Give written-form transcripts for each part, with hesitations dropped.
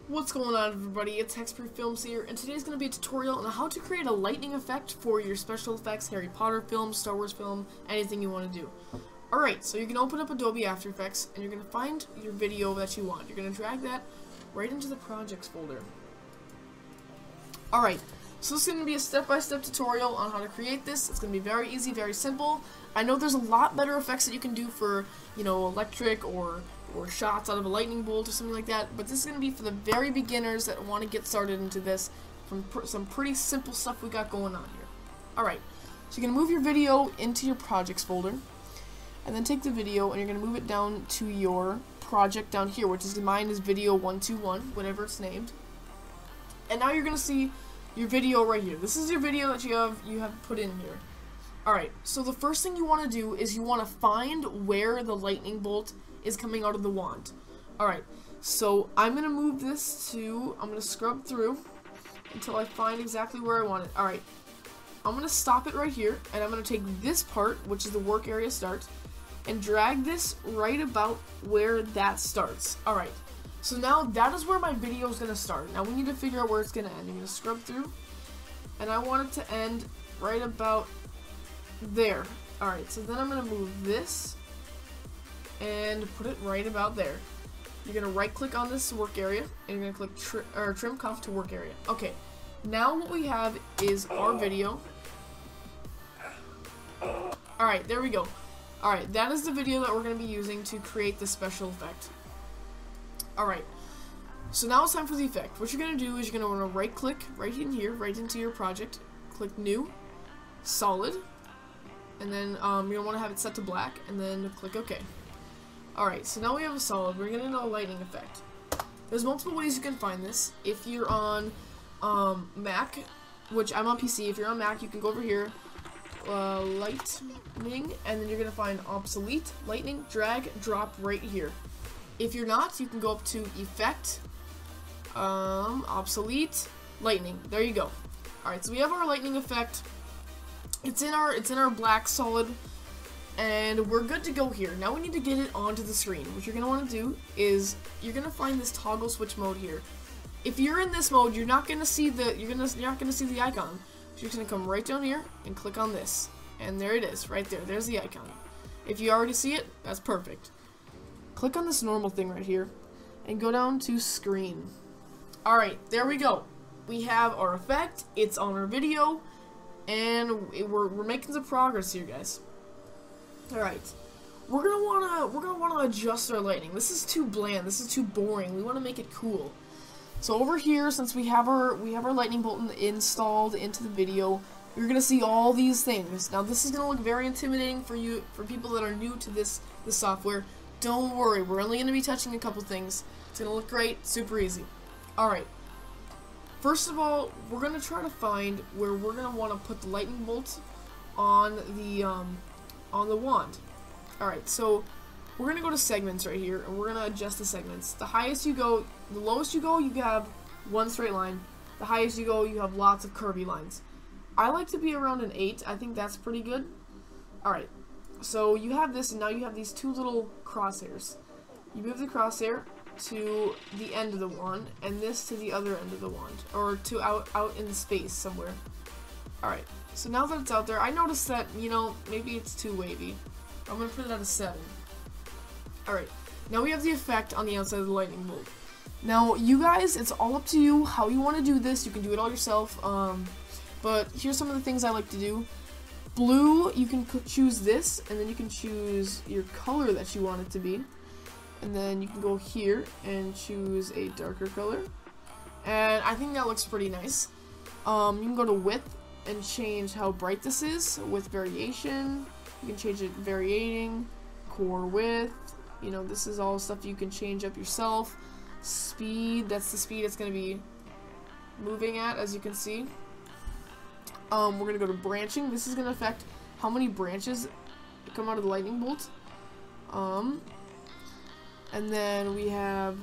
What's going on, everybody? It's Hexproof Films here, and today's going to be a tutorial on how to create a lightning effect for your special effects, Harry Potter film, Star Wars film, anything you want to do. Alright, so you're going to open up Adobe After Effects, and you're going to find your video that you want. You're going to drag that right into the projects folder. Alright, so this is going to be a step-by-step tutorial on how to create this. It's going to be very easy, very simple. I know there's a lot better effects that you can do for, electric or shots out of a lightning bolt or something like that, but this is going to be for the very beginners that want to get started into this from some pretty simple stuff we got going on here. Alright, so you're going to move your video into your projects folder, and then take the video and you're going to move it down to your project down here, which is mine is video 121, whatever it's named. And now you're going to see your video right here. This is your video that you have put in here. Alright, so the first thing you want to do is you want to find where the lightning bolt is coming out of the wand. Alright, so I'm going to move this to, I'm going to scrub through until I find exactly where I want it. Alright, I'm going to stop it right here, and I'm going to take this part, which is the work area start, and drag this right about where that starts. Alright, so now that is where my video is going to start. Now we need to figure out where it's going to end. I'm going to scrub through, and I want it to end right about there. Alright, so then I'm going to move this and put it right about there. You're going to right click on this work area and you're going to click trim conf to work area. Okay, now what we have is our video. Alright, there we go. Alright, that is the video that we're going to be using to create the special effect. Alright, so now it's time for the effect. What you're going to do is you're going to want to right click right in here, right into your project, click new, solid, and then you're going to want to have it set to black, and then click OK. Alright, so now we have a solid. We're going to know a lightning effect. There's multiple ways you can find this. If you're on Mac, which I'm on PC, if you're on Mac, you can go over here, lightning, and then you're going to find obsolete, lightning, drag, drop right here. If you're not, you can go up to effect, obsolete, lightning. There you go. Alright, so we have our lightning effect. It's in our black solid, and we're good to go here. Now we need to get it onto the screen. What you're gonna want to do is you're gonna find this toggle switch mode here. If you're in this mode, you're not gonna see the icon. So you're gonna come right down here and click on this, and there it is, right there. There's the icon. If you already see it, that's perfect. Click on this normal thing right here, and go down to screen. All right, there we go. We have our effect. It's on our video. And we're making some progress here, guys. Alright. We're gonna wanna adjust our lighting. This is too bland, this is too boring. We wanna make it cool. So over here, since we have our lightning bolt installed into the video, you're gonna see all these things. Now this is gonna look very intimidating for people that are new to this software. Don't worry, we're only gonna be touching a couple things. It's gonna look great, super easy. Alright. First of all, we're going to try to find where we're going to want to put the lightning bolt on the wand. Alright, so we're going to go to segments right here, and we're going to adjust the segments. The highest you go, the lowest you go, you have one straight line. The highest you go, you have lots of curvy lines. I like to be around an 8. I think that's pretty good. Alright, so you have this, and now you have these two little crosshairs. You move the crosshair to the end of the wand, and this to the other end of the wand, or to out in the space somewhere. Alright, so now that it's out there, I noticed that, maybe it's too wavy. I'm going to put it at a 7. Alright, now we have the effect on the outside of the lightning bolt. Now, you guys, it's all up to you how you want to do this. You can do it all yourself, but here's some of the things I like to do. Blue, you can choose this, and then you can choose your color that you want it to be. And then you can go here and choose a darker color. And I think that looks pretty nice. You can go to width and change how bright this is with variation. You can change it varying, core width. This is all stuff you can change up yourself. Speed, that's the speed it's going to be moving at, as you can see. We're going to go to branching. This is going to affect how many branches come out of the lightning bolt. And then we have,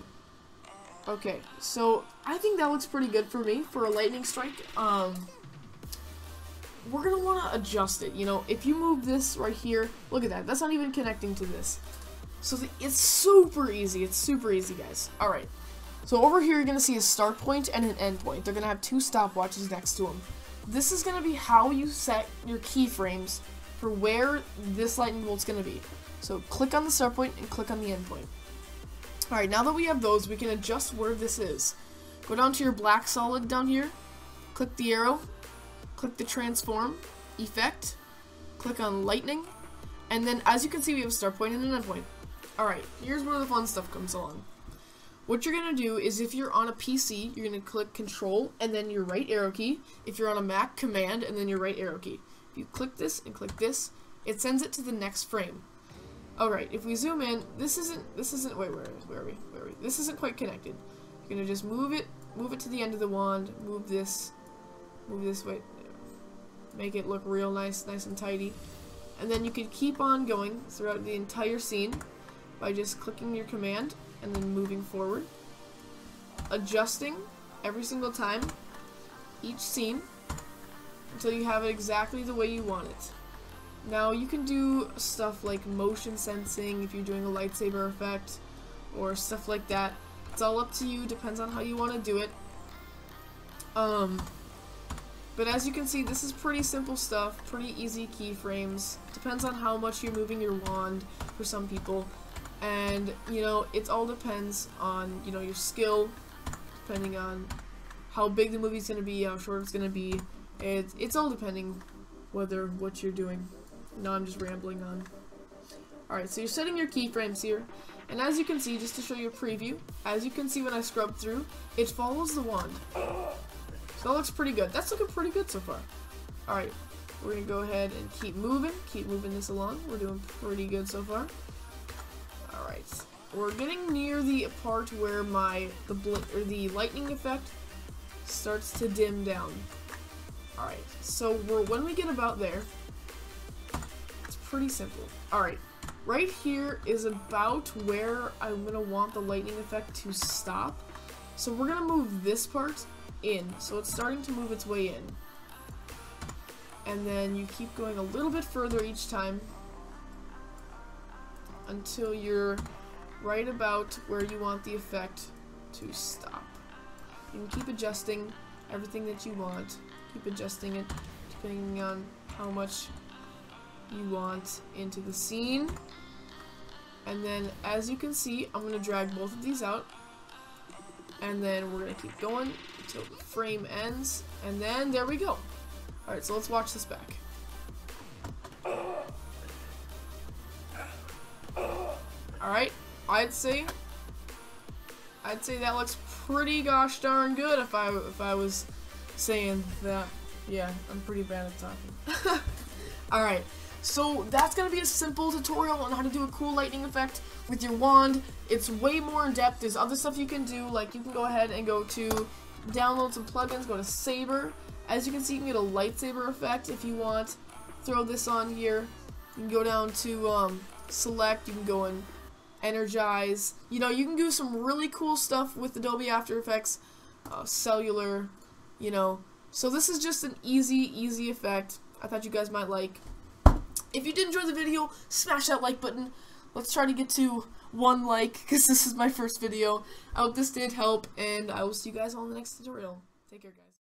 okay, so I think that looks pretty good for me for a lightning strike. We're going to want to adjust it. If you move this right here, look at that. That's not even connecting to this. So it's super easy. It's super easy, guys. Alright. So over here, you're going to see a start point and an end point. They're going to have two stopwatches next to them. This is going to be how you set your keyframes for where this lightning bolt's going to be. So click on the start point and click on the end point. Alright, now that we have those, we can adjust where this is. Go down to your black solid down here, click the arrow, click the transform, effect, click on lightning, and then as you can see we have a start point and an end point. Alright, here's where the fun stuff comes along. What you're going to do is if you're on a PC, you're going to click Control and then your right arrow key. If you're on a Mac, Command and then your right arrow key. If you click this and click this, it sends it to the next frame. Alright, if we zoom in, this isn't, wait, where are we? This isn't quite connected. You're going to just move it to the end of the wand, move this way, make it look real nice and tidy. And then you can keep on going throughout the entire scene by just clicking your command and then moving forward, adjusting every single time, each scene, until you have it exactly the way you want it. Now you can do stuff like motion sensing if you're doing a lightsaber effect, or stuff like that. It's all up to you, depends on how you want to do it. But as you can see, this is pretty simple stuff, pretty easy keyframes. Depends on how much you're moving your wand for some people. And, you know, it all depends on, you know, your skill, depending on how big the movie's going to be, how short it's going to be. It's all depending what you're doing. Now I'm just rambling on. Alright, so you're setting your keyframes here. And as you can see, just to show you a preview, as you can see when I scrub through, it follows the wand. So that looks pretty good. That's looking pretty good so far. Alright, we're going to go ahead and keep moving this along. We're doing pretty good so far. Alright, we're getting near the part where the lightning effect starts to dim down. Alright, so when we get about there, it's pretty simple. Alright, right here is about where I'm going to want the lightning effect to stop. So we're going to move this part in, so it's starting to move its way in. And then you keep going a little bit further each time until you're right about where you want the effect to stop. You can keep adjusting everything that you want. Keep adjusting it depending on how much you want into the scene. And then as you can see, I'm going to drag both of these out. And then we're going to keep going until the frame ends. And then there we go. Alright, so let's watch this back. Alright, I'd say that looks pretty gosh darn good if I was saying that. Yeah, I'm pretty bad at talking. Alright, so that's gonna be a simple tutorial on how to do a cool lightning effect with your wand. It's way more in depth. There's other stuff you can do, like you can go ahead and go to download some plugins, go to Saber. As you can see, you can get a lightsaber effect if you want. Throw this on here. You can go down to select, you can go and energize. You know, you can do some really cool stuff with Adobe After Effects, cellular, you know. So this is just an easy effect I thought you guys might like. If you did enjoy the video, smash that like button. Let's try to get to 1 like, because this is my first video. I hope this did help, and I will see you guys on the next tutorial. Take care, guys.